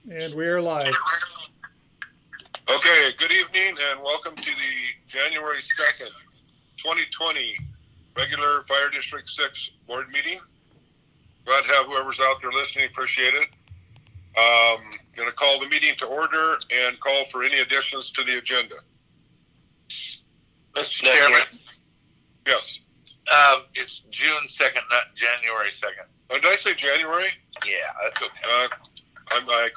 And we are live. Okay, good evening and welcome to the January 2nd, 2020 regular Fire District 6 board meeting. Glad to have whoever's out there listening, appreciate it. Going to call the meeting to order and call for any additions to the agenda. Mr. Chairman? Yes. It's June 2nd, not January 2nd. Oh, did I say January? Yeah, that's okay.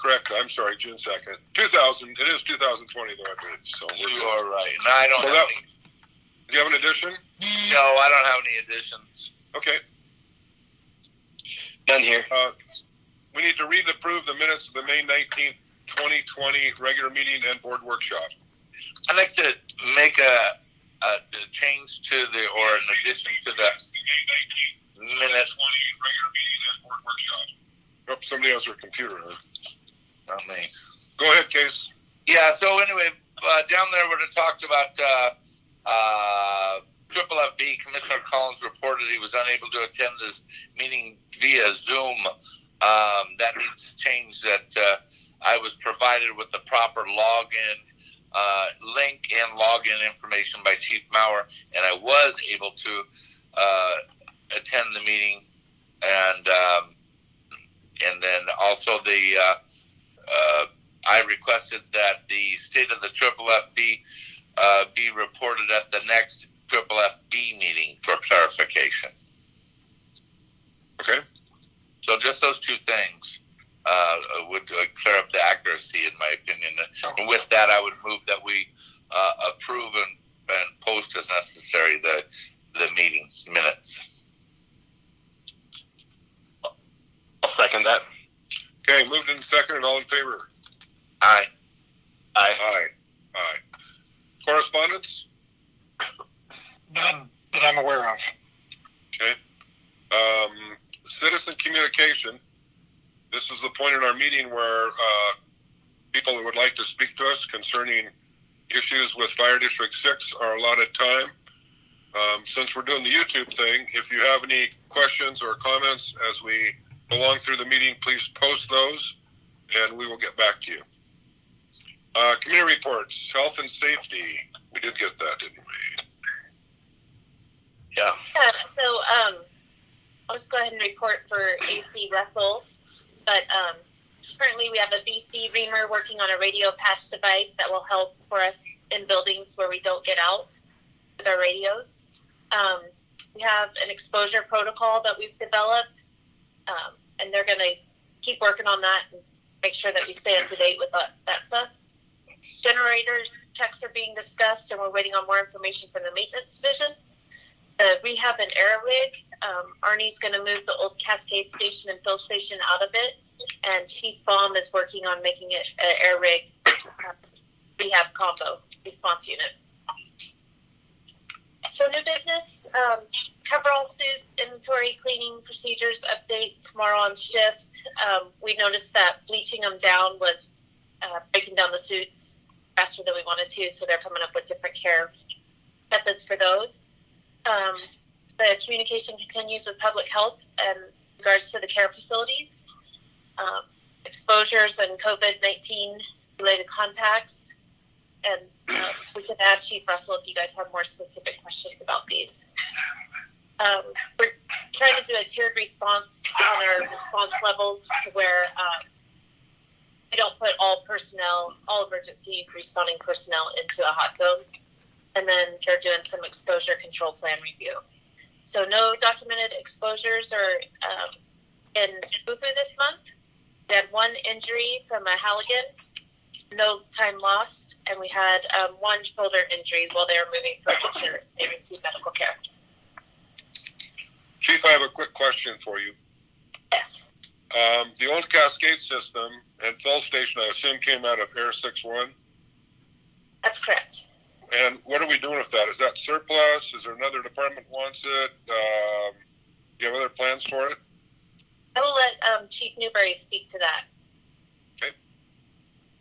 Correct. I'm sorry, June 2nd. 2000. It is 2020, though, I believe. So you are right. No, I don't have any. Do you have an addition? No, I don't have any additions. Okay. None here. We need to read and approve the minutes of the May 19th, 2020 regular meeting and board workshop. I'd like to make a change to an addition to the minutes. Oh, somebody has their computer on. Not me. Go ahead, Case. Yeah, so anyway, down there when it talked about Triple FB, Commissioner Collins reported he was unable to attend this meeting via Zoom. That needs to change. That I was provided with the proper login link and login information by Chief Maurer, and I was able to attend the meeting, and then also I requested that the state of the Triple FB be reported at the next Triple FB meeting for clarification. Okay. So just those two things would clear up the accuracy, in my opinion. And with that, I would move that we approve and post as necessary the meeting minutes. I'll second that. Okay, moved in second and all in favor. Aye. Aye. Aye. Aye. Correspondence? None that I'm aware of. Okay. Citizen communication. This is the point in our meeting where people who would like to speak to us concerning issues with Fire District 6 are allotted time. Since we're doing the YouTube thing, if you have any questions or comments as we go along through the meeting, please post those and we will get back to you. Community reports, health and safety. We did get that, didn't we? Yeah. Yeah, so I'll just go ahead and report for AC Russell. But currently we have a BC reamer working on a radio patch device that will help for us in buildings where we don't get out with our radios. We have an exposure protocol that we've developed, and they're going to keep working on that and make sure that we stay up to date with that stuff. Generator checks are being discussed, and we're waiting on more information from the maintenance division. The rehab and air rig, Arnie's going to move the old Cascade station and fill station out of it, and Chief Baum is working on making it an air rig rehab combo response unit. So new business, coverall suits, inventory cleaning procedures update tomorrow on shift. We noticed that bleaching them down was breaking down the suits faster than we wanted to, so they're coming up with different care methods for those. The communication continues with public health in regards to the care facilities, exposures and COVID-19 related contacts, and we can add Chief Russell if you guys have more specific questions about these. We're trying to do a tiered response on our response levels to where we don't put all emergency responding personnel into a hot zone. And then they're doing some exposure control plan review. So no documented exposures are in Bufu this month. We had one injury from a Halligan, no time lost, and we had one shoulder injury while they were moving for insurance. They received medical care. Chief, I have a quick question for you. Yes. The old Cascade system and fill station, I assume, came out of Air 6-1? That's correct. And what are we doing with that? Is that surplus? Is there another department wants it? Do you have other plans for it? I will let Chief Newberry speak to that. Okay.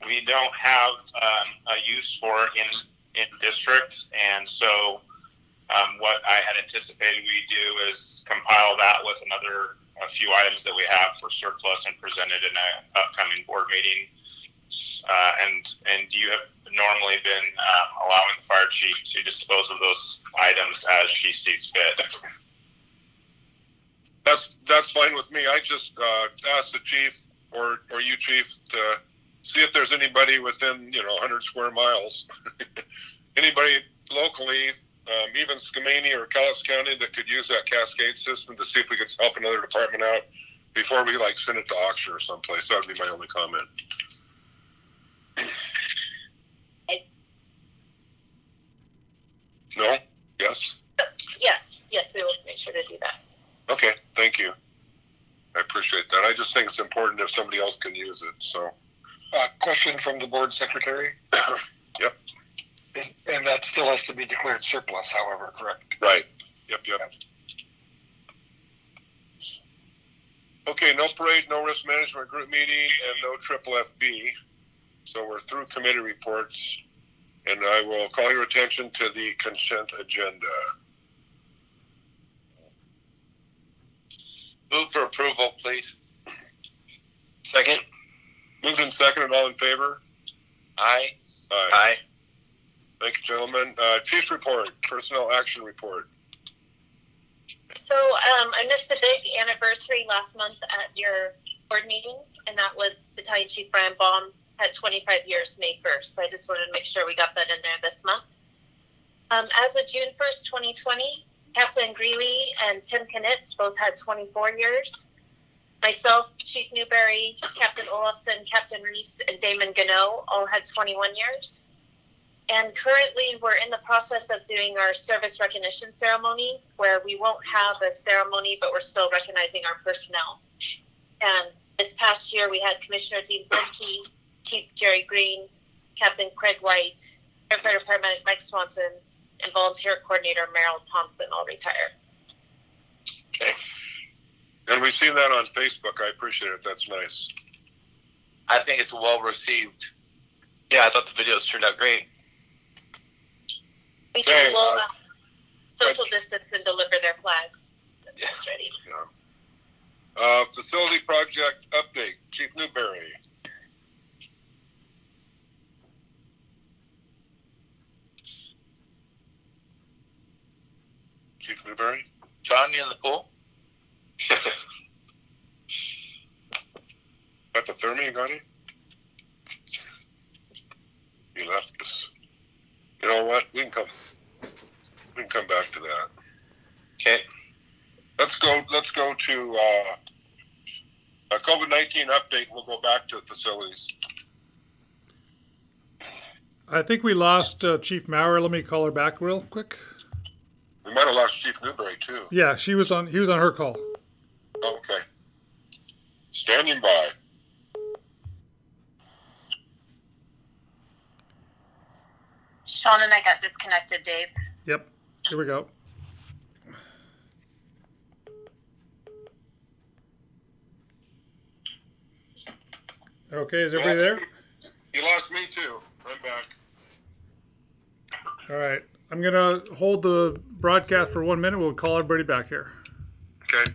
We don't have a use for it in district, and so what I had anticipated we do is compile that with a few items that we have for surplus and present it in an upcoming board meeting and you have normally been allowing the fire chief to dispose of those items as she sees fit. That's fine with me. I just asked the chief or you, chief, to see if there's anybody within 100 square miles, anybody locally, even Skamania or Cowlitz County, that could use that cascade system to see if we could help another department out before we send it to auction or someplace. That would be my only comment. No? Yes? Yes, we will make sure to do that. Okay, thank you. I appreciate that. I just think it's important if somebody else can use it. So, Question from the board secretary. Yep. And that still has to be declared surplus, however, correct? Right. Yep. Okay, no parade, no risk management group meeting, and no triple FB. So we're through committee reports, and I will call your attention to the consent agenda. Move for approval, please. Second. Moved and seconded, all in favor? Aye. Aye. Thank you, gentlemen. Chief's report, personnel action report. So I missed a big anniversary last month at your board meeting, and that was Battalion Chief Brian Baum had 25 years May 1st. So I just wanted to make sure we got that in there this month. As of June 1st, 2020, Captain Greeley and Tim Knitz both had 24 years. Myself, Chief Newberry, Captain Olafson, Captain Reese, and Damon Gano all had 21 years. And currently we're in the process of doing our service recognition ceremony, where we won't have a ceremony, but we're still recognizing our personnel. And this past year we had Commissioner Dean Blinke, Chief Jerry Green, Captain Craig White, Firefighter Paramedic Mike Swanson, and Volunteer Coordinator Meryl Thompson all retired. Okay. And we've seen that on Facebook. I appreciate it. That's nice. I think it's well received. Yeah, I thought the videos turned out great. We Hey, will social distance and deliver their flags. That's ready. Yeah. Facility project update, Chief Newberry. Chief Newberry? John, you in the pool? Hypothermia got him? He left us. You know what? We can come back to that. Okay. Let's go to a COVID-19 update. We'll go back to the facilities. I think we lost Chief Maurer. Let me call her back real quick. We might have lost Chief Newberry too. Yeah, he was on her call. Oh, okay. Standing by. Sean and I got disconnected, Dave. Yep. Here we go. Okay, is everybody there? You lost me too. I'm back. All right. I'm going to hold the broadcast for 1 minute. We'll call everybody back here. Okay.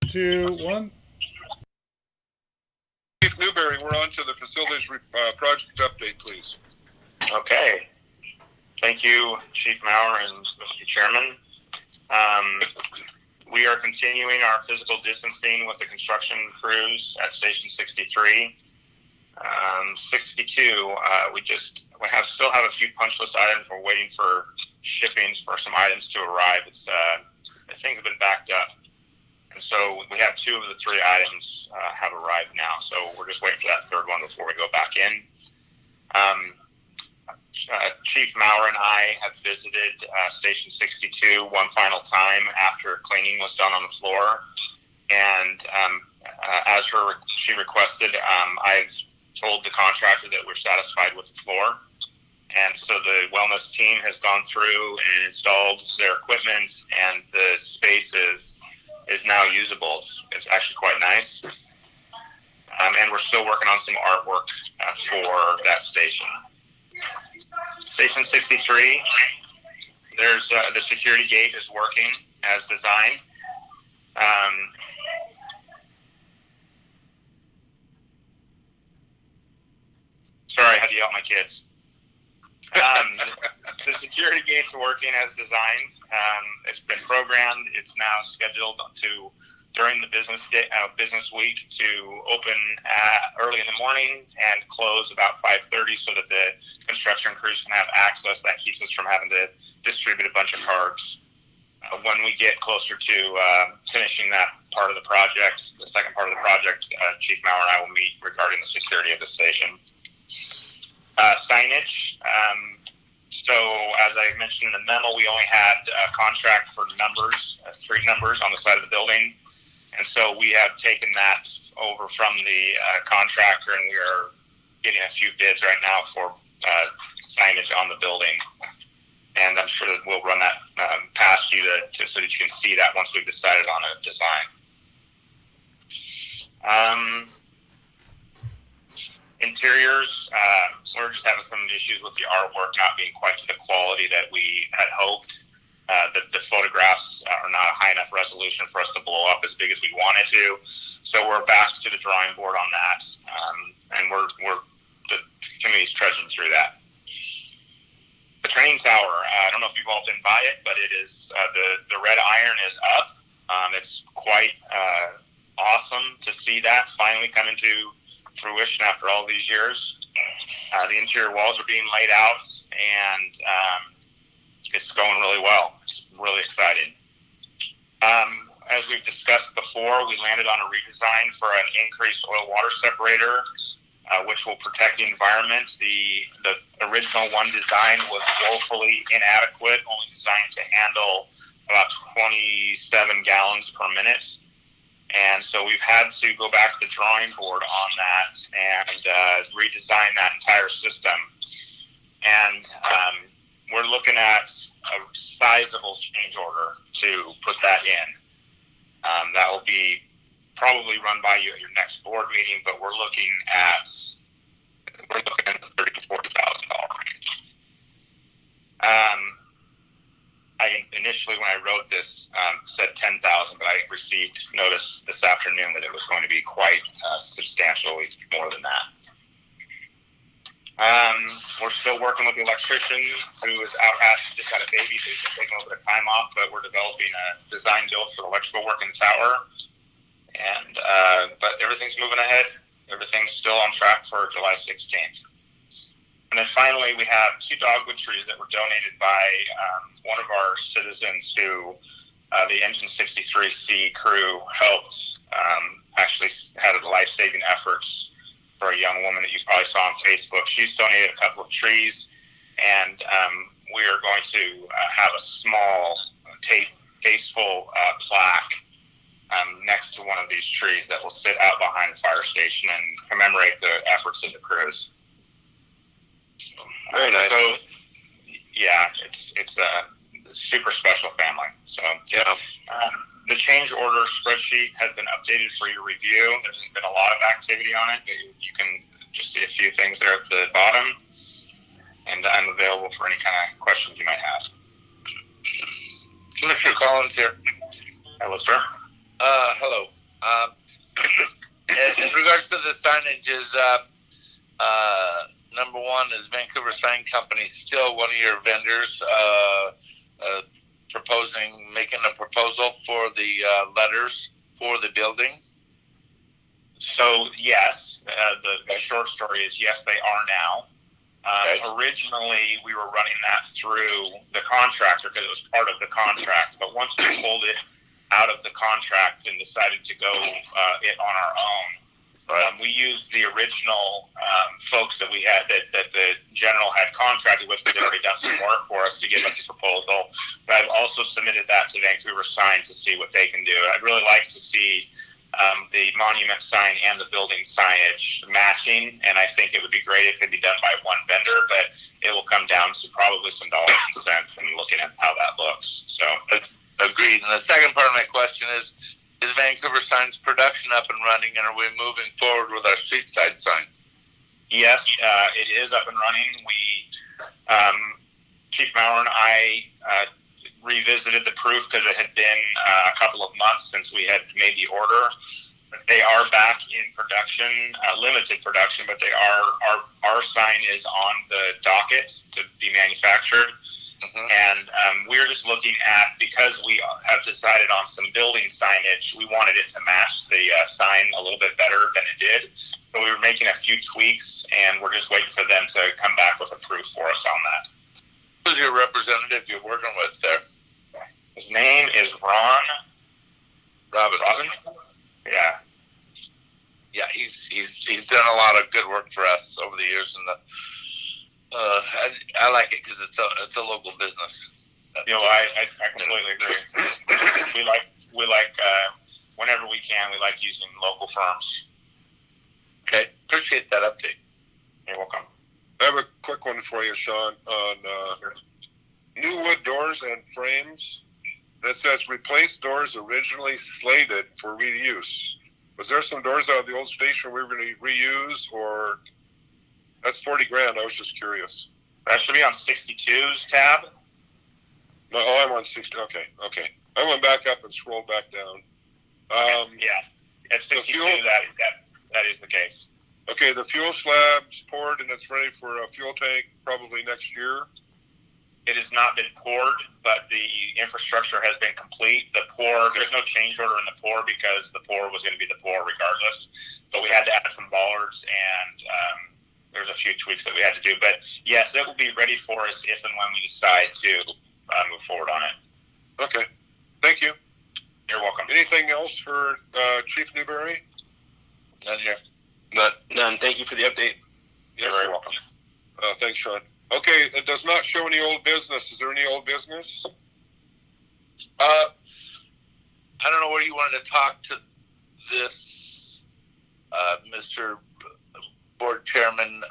2, 1. Chief Newberry, we're on to the facilities project update, please. Okay. Thank you, Chief Maurer and Mr. Chairman. We are continuing our physical distancing with the construction crews at Station 63. 62, we still have a few punch list items. We're waiting for shippings for some items to arrive. Things have been backed up. And so we have 2 of the 3 items have arrived now. So we're just waiting for that third one before we go back in. Chief Maurer and I have visited Station 62 one final time after cleaning was done on the floor. And as she requested, I've told the contractor that we're satisfied with the floor. And so the wellness team has gone through and installed their equipment, and the space is now usable. It's actually quite nice. And we're still working on some artwork for that station. Station 63, there's the security gate is working as designed. Sorry, I had to yell at my kids. The security gate's working as designed. It's been programmed. It's now scheduled during the business week to open early in the morning and close about 5:30, so that the construction crews can have access. That keeps us from having to distribute a bunch of cards. When we get closer to finishing that part of the project, the second part of the project, Chief Maurer and I will meet regarding the security of the station. Signage. So as I mentioned in the memo, we only had a contract for numbers, street numbers on the side of the building. And so we have taken that over from the contractor, and we are getting a few bids right now for signage on the building. And I'm sure that we'll run that past you so that you can see that once we've decided on a design. Interiors, we're just having some issues with the artwork not being quite to the quality that we had hoped. The photographs are not a high enough resolution for us to blow up as big as we wanted to. So we're back to the drawing board on that. And the committee's trudging through that. The training tower, I don't know if you've all been by it, but it is, the red iron is up. It's quite awesome to see that finally come into fruition after all these years. The interior walls are being laid out, and it's going really well. It's really exciting. As we've discussed before, we landed on a redesign for an increased oil water separator, which will protect the environment. The original one design was woefully inadequate, only designed to handle about 27 gallons per minute. And so we've had to go back to the drawing board on that and redesign that entire system. And we're looking at a sizable change order to put that in. That will be probably run by you at your next board meeting, but we're looking at the $30,000 to $40,000 range. I initially, when I wrote this, said 10,000, but I received notice this afternoon that it was going to be quite substantially more than that. We're still working with the electrician who is just had a baby, so he's taking a little bit of time off, but we're developing a design build for the electrical work in the tower. And but everything's moving ahead. Everything's still on track for July 16th. And then finally, we have 2 dogwood trees that were donated by one of our citizens who the Engine 63C crew helped, actually had a life-saving efforts for a young woman that you probably saw on Facebook. She's donated a couple of trees, and we are going to have a small, tasteful plaque next to one of these trees that will sit out behind the fire station and commemorate the efforts of the crews. Very nice. So, yeah, it's a super special family. So, Yeah. The change order spreadsheet has been updated for your review. There's been a lot of activity on it. You can just see a few things there at the bottom, and I'm available for any kind of questions you might have. Commissioner Collins here. Hello, sir. Hello. In regards to the signages, number one is Vancouver Sign Company still one of your vendors making a proposal for the letters for the building? So yes, the short story is yes, they are now. Originally, we were running that through the contractor because it was part of the contract. But once we pulled it out of the contract and decided to go it on our own, we used the original folks that we had that the general had contracted with. They'd already done some work for us to give us a proposal. But I've also submitted that to Vancouver Sign to see what they can do. I'd really like to see the monument sign and the building signage matching, and I think it would be great if it could be done by one vendor, but it will come down to probably some dollars and cents when looking at how that looks. So, agreed. And the second part of my question is Vancouver Sign's production up and running, and are we moving forward with our street side sign? Yes, it is up and running. Chief Maurer and I revisited the proof because it had been a couple of months since we had made the order. They are back in production, limited production, but our sign is on the docket to be manufactured. And we're just looking at, because we have decided on some building signage, we wanted it to match the sign a little bit better than it did. So we were making a few tweaks, and we're just waiting for them to come back with a proof for us on that. Who's your representative you're working with there? His name is Ron. Robin? Yeah. Yeah, he's done a lot of good work for us over the years, and I like it because it's a local business. I completely agree. we like whenever we can, we like using local firms. Okay, appreciate that update. You're welcome. I have a quick one for you, Sean, on new wood doors and frames. It says replace doors originally slated for reuse. Was there some doors out of the old station we were going to reuse, or that's $40,000? I was just curious. That should be on 62's tab. No, I'm on 60. Okay. I went back up and scrolled back down. At 62, that is the case. Okay, the fuel slab's poured and it's ready for a fuel tank probably next year. It has not been poured, but the infrastructure has been complete. The pour, there's no change order in the pour because the pour was going to be the pour regardless. But we had to add some bollards, and there's a few tweaks that we had to do. But yes, it will be ready for us if and when we decide to move forward on it. Okay, thank you. You're welcome. Anything else for Chief Newberry? None here. None. Thank you for the update. You're very welcome. Thanks, Sean. Okay, it does not show any old business. Is there any old business? I don't know where you wanted to talk to this, Mr. Board Chairman,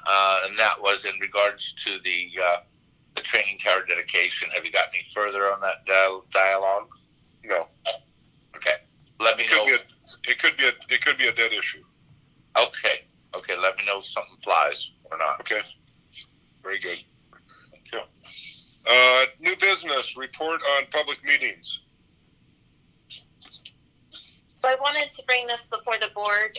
and that was in regards to the training tower dedication. Have you got any further on that dialogue? No. Okay. Let me know. It could be a dead issue. Okay. Let me know if something flies or not. Okay. Very good. Thank you. New business report on public meetings. So I wanted to bring this before the board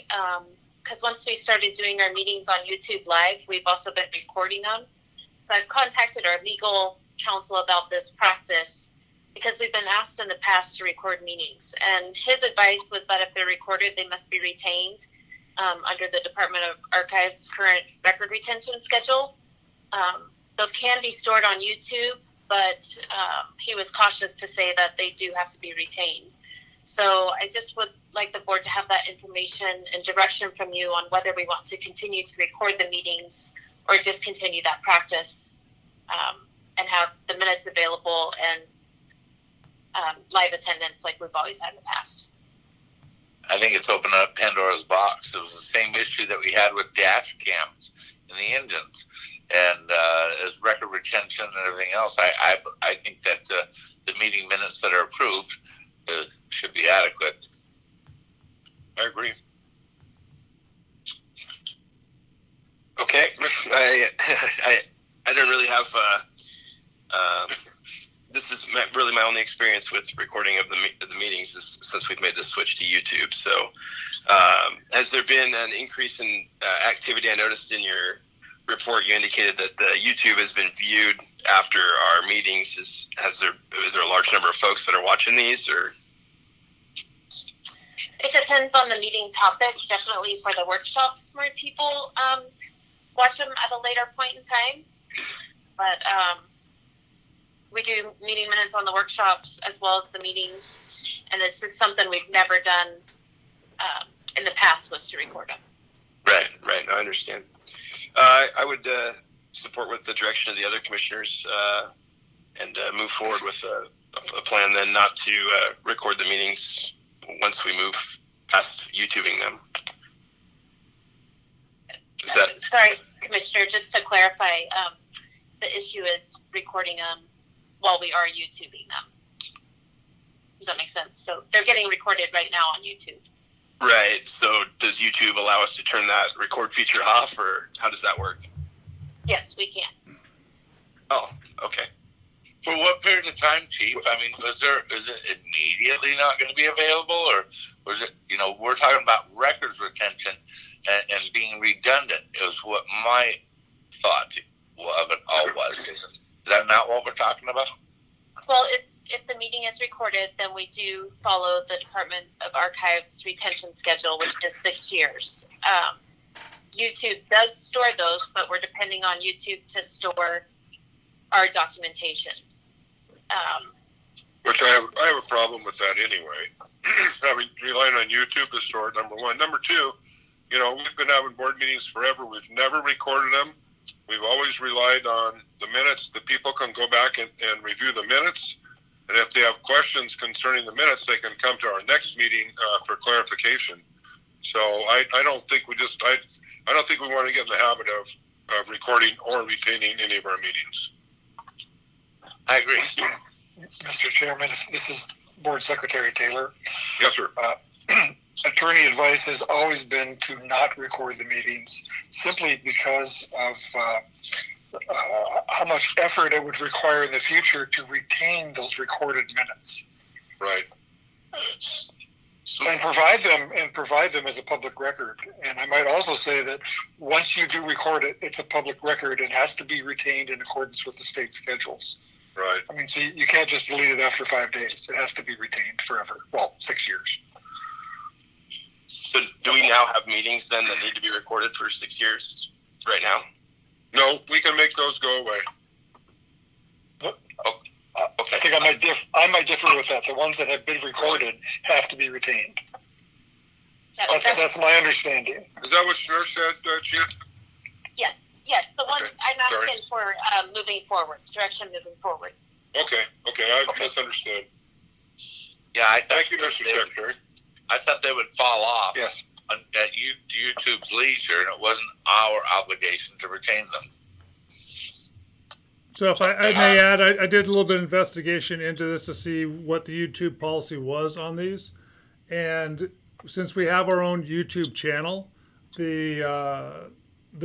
because once we started doing our meetings on YouTube Live, we've also been recording them. So I've contacted our legal counsel about this practice because we've been asked in the past to record meetings. And his advice was that if they're recorded, they must be retained under the Department of Archives' current record retention schedule. Those can be stored on YouTube, but he was cautious to say that they do have to be retained. So I just would like the board to have that information and direction from you on whether we want to continue to record the meetings or discontinue that practice and have the minutes available and live attendance like we've always had in the past. I think it's opening up Pandora's box. It was the same issue that we had with dash cams in the engines, and as record retention and everything else. I think that the meeting minutes that are approved should be adequate. I agree. Okay, I don't really have. This this is really my only experience with recording of the meetings since we've made this switch to YouTube. So, has there been an increase in activity? I noticed in your report you indicated that the YouTube has been viewed after our meetings. Is there a large number of folks that are watching these, or? It depends on the meeting topic. Definitely for the workshops, more people watch them at a later point in time. But we do meeting minutes on the workshops as well as the meetings, and it's just something we've never done in the past, was to record them. Right. I understand. I would support with the direction of the other commissioners and move forward with a plan then not to record the meetings once we move past YouTubing them. Sorry, Commissioner, just to clarify, the issue is recording them while we are YouTubing them. Does that make sense? So they're getting recorded right now on YouTube. Right. So does YouTube allow us to turn that record feature off, or how does that work? Yes, we can. Oh, okay. For what period of time, Chief? I mean, is it immediately not going to be available, or was it? We're talking about records retention and being redundant. It was what my thought of it all was. Is that not what we're talking about? Well, if the meeting is recorded, then we do follow the Department of Archives retention schedule, which is 6 years. YouTube does store those, but we're depending on YouTube to store our documentation. Which I have a problem with that anyway. Relying on YouTube to store it, number one. Number two, we've been having board meetings forever. We've never recorded them. We've always relied on the minutes. The people can go back and review the minutes. And if they have questions concerning the minutes, they can come to our next meeting for clarification. So I don't think we want to get in the habit of recording or retaining any of our meetings. I agree. Mr. Chairman, this is Board Secretary Taylor. Yes, sir. Attorney advice has always been to not record the meetings, simply because of how much effort it would require in the future to retain those recorded minutes. Right. And provide them as a public record. And I might also say that once you do record it, it's a public record and has to be retained in accordance with the state schedules. Right. I mean, see, you can't just delete it after 5 days. It has to be retained forever. Well, 6 years. So do we now have meetings then that need to be recorded for 6 years right now? No, we can make those go away. Okay. I think I might differ with that. The ones that have been recorded have to be retained. That's my understanding. Is that what Schnur said, Chief? Yes. The one Okay. I'm asking for moving forward, direction moving forward. Okay, I misunderstood. Yeah, I thought Thank you, Mr. Secretary. I thought they would fall off Yes. at YouTube's leisure, and it wasn't our obligation to retain them. So if I may add, I did a little bit of investigation into this to see what the YouTube policy was on these. And since we have our own YouTube channel, the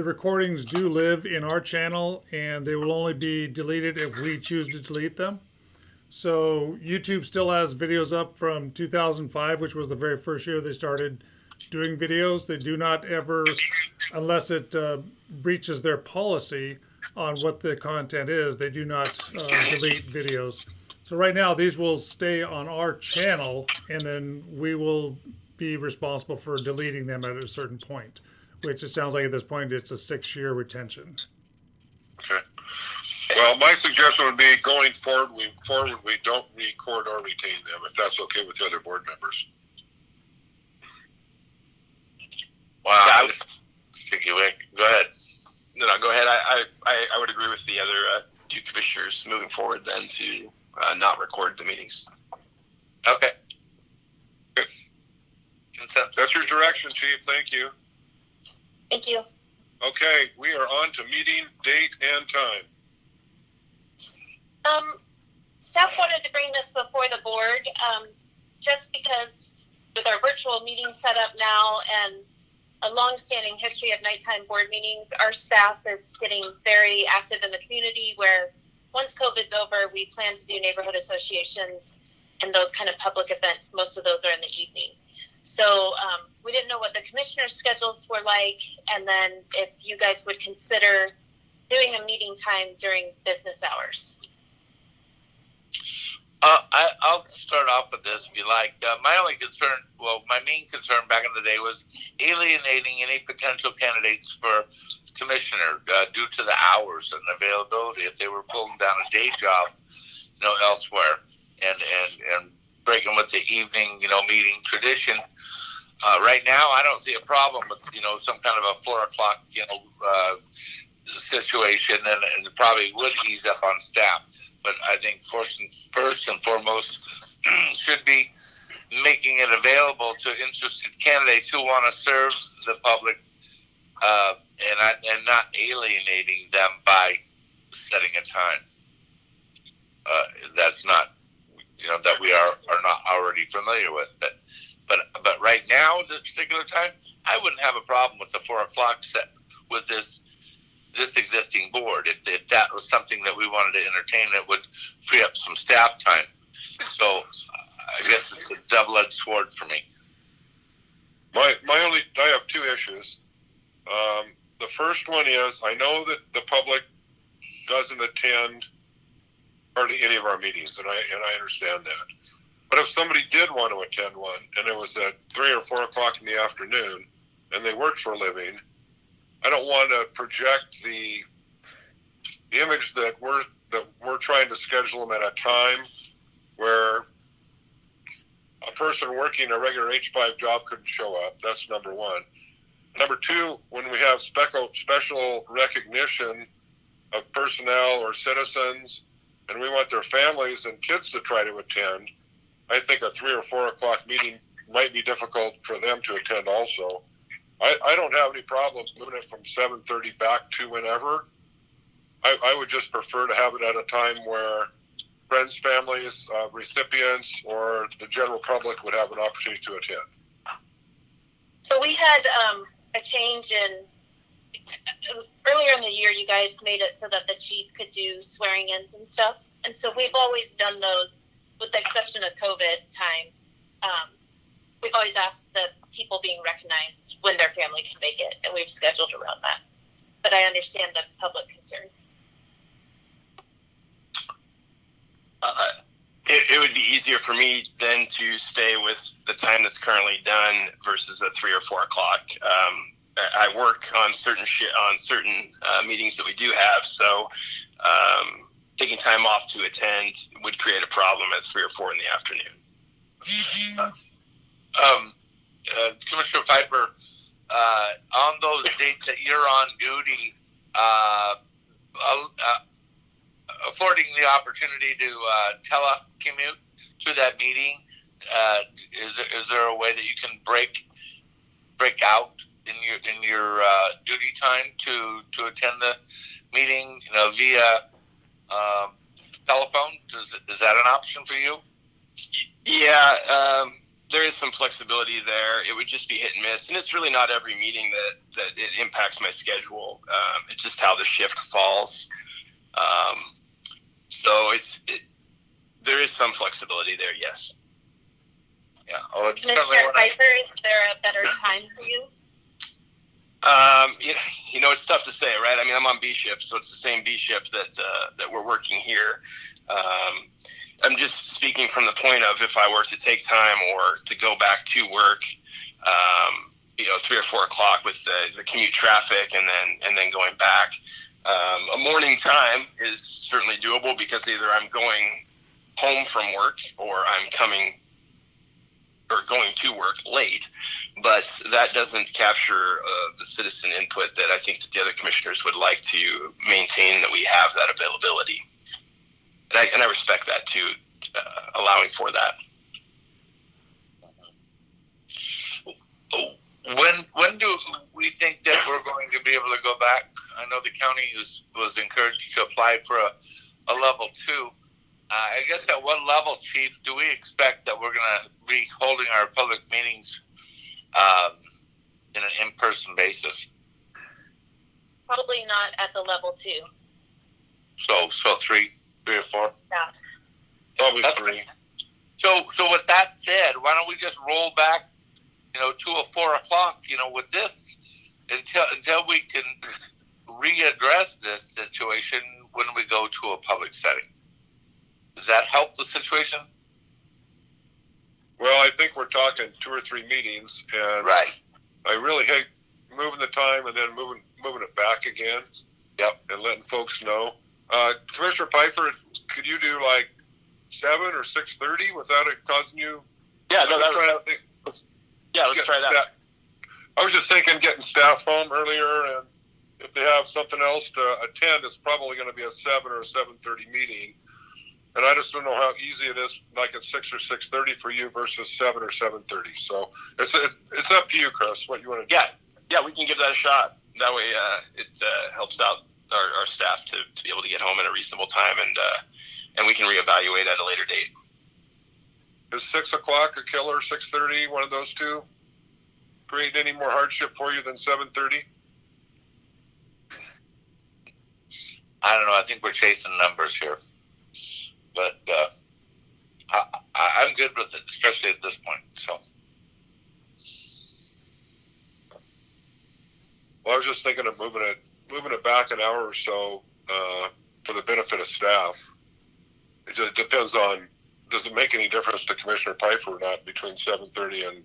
recordings do live in our channel, and they will only be deleted if we choose to delete them. So YouTube still has videos up from 2005, which was the very first year they started doing videos. They do not ever, unless it breaches their policy on what the content is, they do not delete videos. So right now these will stay on our channel, and then we will be responsible for deleting them at a certain point, which it sounds like at this point it's a 6-year retention. Okay. Well, my suggestion would be going forward, we don't record or retain them, if that's okay with the other board members. Wow. Yeah, I was thinking, go ahead. No, go ahead. I would agree with the other two commissioners moving forward then to not record the meetings. Okay. Good. Consensus. That's your direction, Chief. Thank you. Thank you. Okay, we are on to meeting date and time. Staff wanted to bring this before the board, just because with our virtual meeting set up now and a long-standing history of nighttime board meetings, our staff is getting very active in the community where once COVID's over, we plan to do neighborhood associations and those kind of public events. Most of those are in the evening. So we didn't know what the commissioners' schedules were like, and then if you guys would consider doing a meeting time during business hours. I'll start off with this if you like. My main concern back in the day was alienating any potential candidates for commissioner due to the hours and availability. If they were pulling down a day job, elsewhere, and breaking with the evening, meeting tradition. Right now, I don't see a problem with, some kind of a 4 o'clock, situation, and it probably would ease up on staff. But I think first and foremost should be making it available to interested candidates who want to serve the public, and not alienating them by setting a time. That's not, that we are not already familiar with. But right now, at this particular time, I wouldn't have a problem with the 4 o'clock set with this existing board. If that was something that we wanted to entertain, it would free up some staff time. So I guess it's a double-edged sword for me. I have two issues. The first one is, I know that the public doesn't attend hardly any of our meetings, and I understand that. But if somebody did want to attend one, and it was at 3 or 4 o'clock in the afternoon, and they worked for a living, I don't want to project the image that we're trying to schedule them at a time where a person working a regular H5 job couldn't show up. That's number one. Number two, when we have special recognition of personnel or citizens, and we want their families and kids to try to attend, I think a 3 or 4 o'clock meeting might be difficult for them to attend also. I don't have any problems moving it from 7:30 back to whenever. I would just prefer to have it at a time where friends, families, recipients, or the general public would have an opportunity to attend. So we had a change earlier in the year. You guys made it so that the chief could do swearing-ins and stuff. And so we've always done those, with the exception of COVID time. We've always asked the people being recognized when their family can make it, and we've scheduled around that. But I understand the public concern. It would be easier for me then to stay with the time that's currently done versus a 3 or 4 o'clock. I work on certain meetings that we do have, so taking time off to attend would create a problem at 3 or 4 in the afternoon. Commissioner Piper, on those dates that you're on duty, affording the opportunity to telecommute to that meeting, is there a way that you can break out in your duty time to attend the meeting, via telephone? Is that an option for you? Yeah, there is some flexibility there. It would just be hit and miss, and it's really not every meeting that it impacts my schedule. It's just how the shift falls. So there is some flexibility there, yes. Yeah. Oh, Commissioner Piper, is there a better time for you? It's tough to say, right? I mean, I'm on B shift, so it's the same B shift that we're working here. I'm just speaking from the point of if I were to take time or to go back to work, 3 or 4 o'clock with the commute traffic and then going back. A morning time is certainly doable because either I'm going home from work or I'm going to work late, but that doesn't capture the citizen input that I think that the other commissioners would like to maintain, that we have that availability. And I respect that too, allowing for that. When do we think that we're going to be able to go back? I know the county was encouraged to apply for a level 2. I guess at what level, Chief, do we expect that we're going to be holding our public meetings in an in-person basis? Probably not at the level 2. So 3? 3 or 4. Yeah. Probably That's 3. So with that said, why don't we just roll back, to a 4 o'clock, with this until we can readdress this situation when we go to a public setting. Does that help the situation? Well, I think we're talking 2 or 3 meetings, and Right. I really hate moving the time and then moving it back again. Yep. And letting folks know. Commissioner Piper, could you do like 7 or 6:30 without it causing you? Yeah, no, let's try that. I was just thinking getting staff home earlier, and if they have something else to attend, it's probably going to be a 7 or a 7:30 meeting. And I just don't know how easy it is, like at 6 or 6:30 for you versus 7 or 7:30. So it's up to you, Chris. What you want to do? Yeah, we can give that a shot. That way, it helps out our staff to be able to get home at a reasonable time, and we can reevaluate at a later date. Is 6 o'clock a killer? 6:30, one of those two? Create any more hardship for you than 7:30? I don't know. I think we're chasing numbers here. But I'm good with it, especially at this point. So. Well, I was just thinking of moving it back an hour or so for the benefit of staff. It just depends on, does it make any difference to Commissioner Piper or not between 7:30 and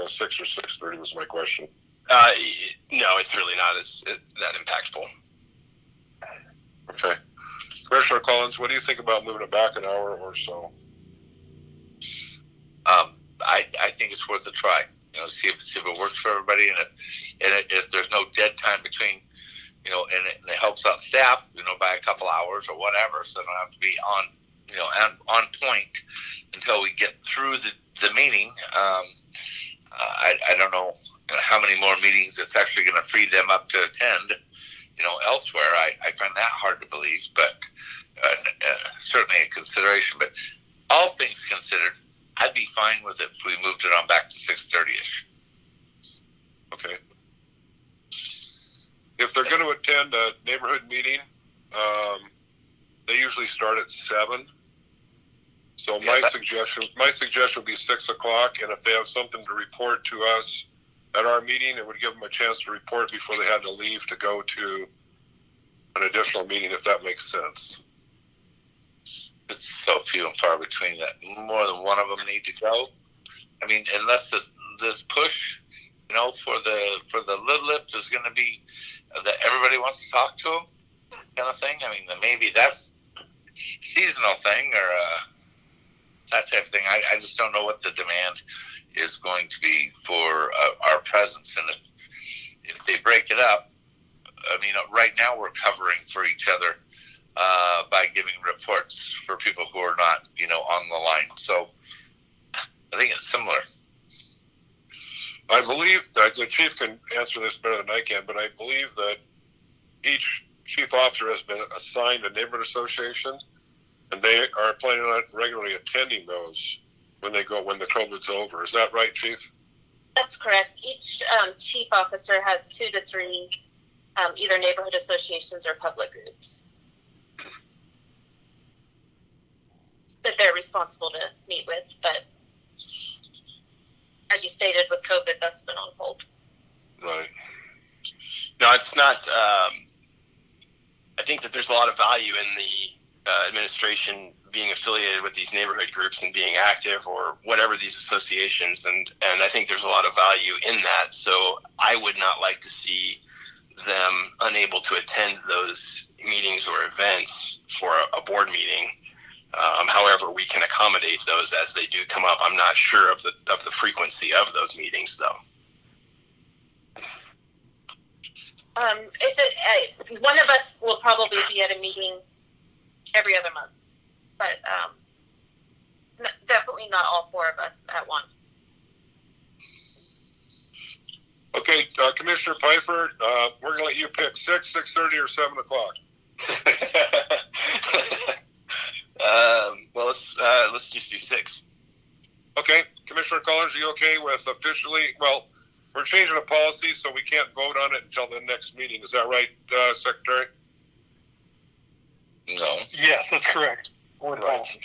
6 or 6:30 was my question. No, it's really not that impactful. Okay. Commissioner Collins, what do you think about moving it back an hour or so? I think it's worth a try. See if it works for everybody, and if there's no dead time between, and it helps out staff, by a couple hours or whatever, so they don't have to be on point until we get through the meeting. I don't know how many more meetings it's actually going to free them up to attend, elsewhere. I find that hard to believe, but certainly a consideration. But all things considered, I'd be fine with it if we moved it on back to 6:30ish. Okay. If they're going to attend a neighborhood meeting, they usually start at 7. So my suggestion would be 6 o'clock, and if they have something to report to us at our meeting, it would give them a chance to report before they had to leave to go to an additional meeting, if that makes sense. It's so few and far between that more than one of them need to go. I mean, unless this push, for the little lips is going to be that everybody wants to talk to them, kind of thing. I mean, maybe that's seasonal thing or that type of thing. I just don't know what the demand is going to be for our presence, and if they break it up, I mean, right now we're covering for each other by giving reports for people who are not, on the line. So I think it's similar. I believe that the chief can answer this better than I can, but I believe that each chief officer has been assigned a neighborhood association, and they are planning on regularly attending those when the COVID's over. Is that right, Chief? That's correct. Each chief officer has 2 to 3 either neighborhood associations or public groups that they're responsible to meet with. But as you stated, with COVID, that's been on hold. Right. No, it's not. I think that there's a lot of value in the administration being affiliated with these neighborhood groups and being active or whatever these associations, and I think there's a lot of value in that. So I would not like to see them unable to attend those meetings or events for a board meeting. However, we can accommodate those as they do come up. I'm not sure of the frequency of those meetings, though. One of us will probably be at a meeting every other month, but definitely not all 4 of us at once. Okay, Commissioner Piper, we're going to let you pick 6, 6:30, or 7 o'clock. Well, let's just do 6. Okay, Commissioner Collins, are you okay with officially? Well, we're changing a policy, so we can't vote on it until the next meeting. Is that right, Secretary? No. Yes, that's correct. Board Right. policy.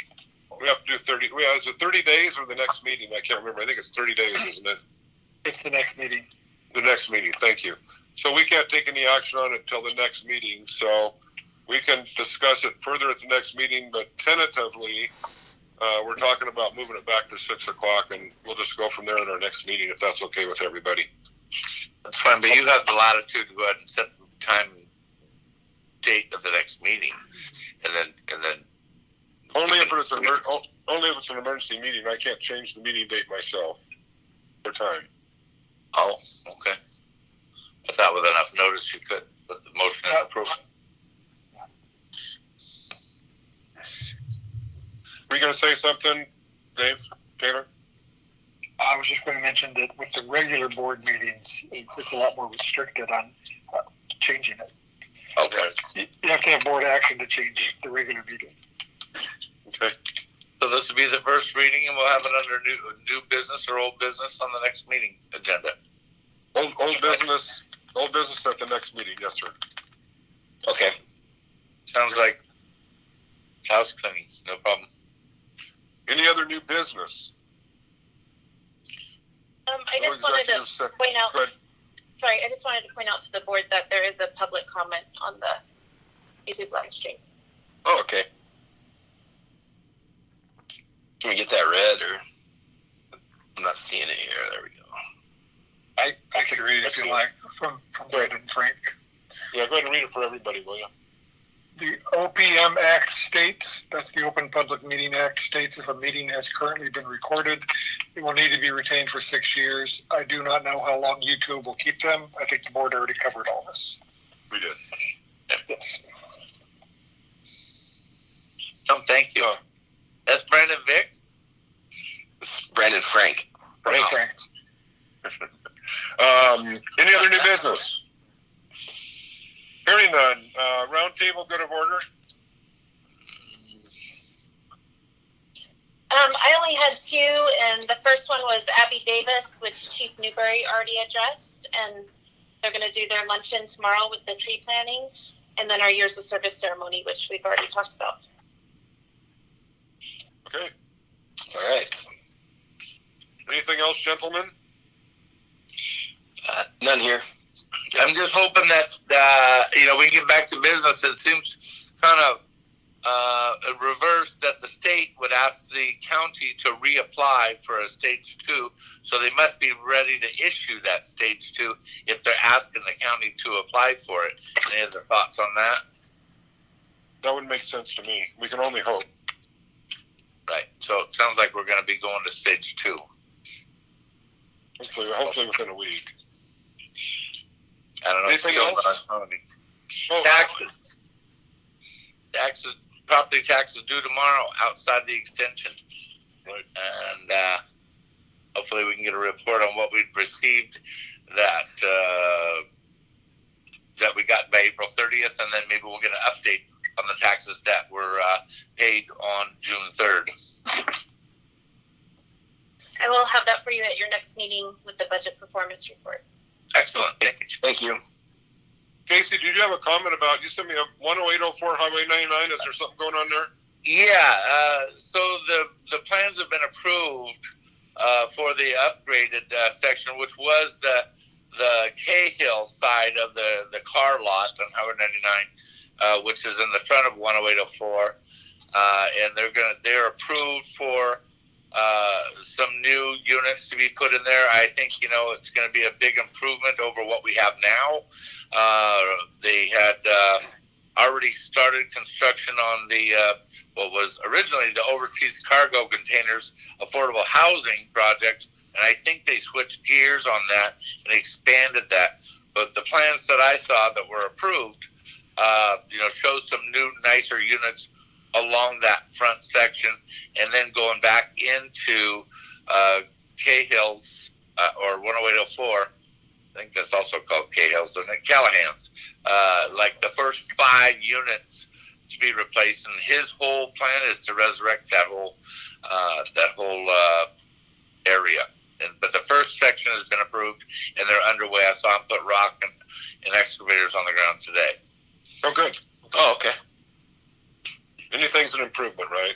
We have to do 30. Yeah, is it 30 days or the next meeting? I can't remember. I think it's 30 days, isn't it? It's the next meeting. The next meeting. Thank you. So we can't take any action on it till the next meeting. So we can discuss it further at the next meeting, but tentatively, we're talking about moving it back to 6 o'clock, and we'll just go from there at our next meeting if that's okay with everybody. That's fine, but you have the latitude to go ahead and set the time and date of the next meeting, and then. Only if it's an emergency meeting. I can't change the meeting date myself for time. Oh, okay. I thought with enough notice you could put the motion in approval. Were you going to say something, Dave? Taylor? I was just going to mention that with the regular board meetings, it's a lot more restricted on changing it. Okay. You have to have board action to change the regular meeting. Okay. So this will be the first reading, and we'll have it under new business or old business on the next meeting agenda. Old business at the next meeting. Yes, sir. Okay. Sounds like house cleaning. No problem. Any other new business? I just wanted to point out. Sorry, I just wanted to point out to the board that there is a public comment on the YouTube live stream. Oh, okay. Can we get that read, or I'm not seeing it here? There we go. I can read it if you like from Brad and Frank. Yeah, go ahead and read it for everybody, will you? The OPM Act states, that's the Open Public Meeting Act, states if a meeting has currently been recorded, it will need to be retained for 6 years. I do not know how long YouTube will keep them. I think the board already covered all this. We did. Yes. Thank you. That's Brandon Vic? It's Brandon Frank. Frank. Frank. Any other new business? Hearing none. Round table, good of order. I only had two, and the first one was Abby Davis, which Chief Newberry already addressed, and they're going to do their luncheon tomorrow with the tree planting, and then our years of service ceremony, which we've already talked about. Okay. All right. Anything else, gentlemen? None here. I'm just hoping that, we can get back to business. It seems kind of reversed that the state would ask the county to reapply for a stage 2, so they must be ready to issue that stage 2 if they're asking the county to apply for it. Any other thoughts on that? That would make sense to me. We can only hope. Right. So it sounds like we're going to be going to stage 2. Hopefully within a week. I don't know. Anything else? Taxes, property taxes due tomorrow outside the extension. Right. And hopefully we can get a report on what we've received that we got by April 30th, and then maybe we'll get an update on the taxes that were paid on June 3rd. I will have that for you at your next meeting with the budget performance report. Excellent. Thank you. Casey, did you have a comment about, you sent me a 10804 Highway 99. Is there something going on there? Yeah. So the plans have been approved for the upgraded section, which was the Cahill side of the car lot on Highway 99, which is in the front of 10804, and they're approved for some new units to be put in there. I think, it's going to be a big improvement over what we have now. They had already started construction on the what was originally the overseas cargo containers affordable housing project, and I think they switched gears on that and expanded that. But the plans that I saw that were approved, showed some new, nicer units along that front section, and then going back into Cahill's or 10804. I think that's also called Cahill's, and Callahan's. Like the first 5 units to be replaced, and his whole plan is to resurrect that whole area. But the first section has been approved, and they're underway. I saw him put rock and excavators on the ground today. Oh, good. Oh, okay. Anything's an improvement, right?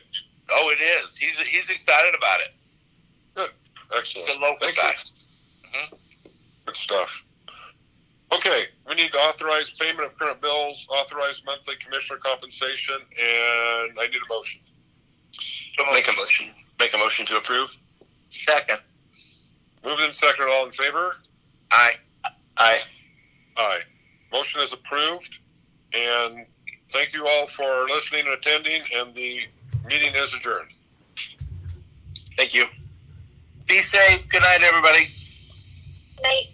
Oh, it is. He's excited about it. Good. Excellent. It's a local Thank guy. you. Good stuff. Okay, we need to authorize payment of current bills, authorize monthly commissioner compensation, and I need a motion. So Make a motion to approve. second. Moved and seconded, all in favor? Aye. Aye. Aye. Motion is approved, and thank you all for listening and attending, and the meeting is adjourned. Thank you. Be safe. Good night, everybody. Night.